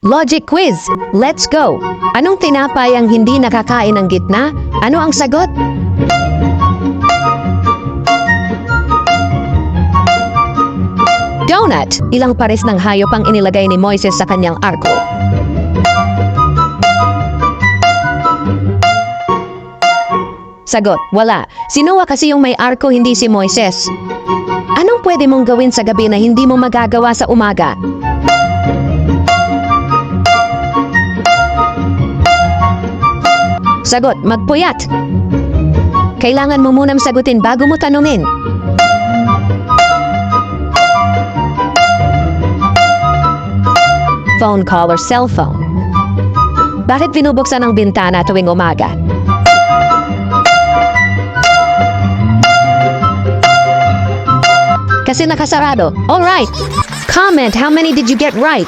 Logic quiz. Let's go. Anong tinapay ang hindi nakakain ng gitna? Ano ang sagot? Donut. Ilang pares ng hayop ang inilagay ni Moises sa kanyang arko? Sagot, wala. Si Noah kasi yung may arko, hindi si Moises. Anong pwede mong gawin sa gabi na hindi mo magagawa sa umaga? Sagot, magpuyat. Kailangan mo munang sagutin bago mo tanungin. Phone call or cellphone. Bakit binubuksan ang bintana tuwing umaga? Kasi nakasarado. Alright. Comment how many did you get right?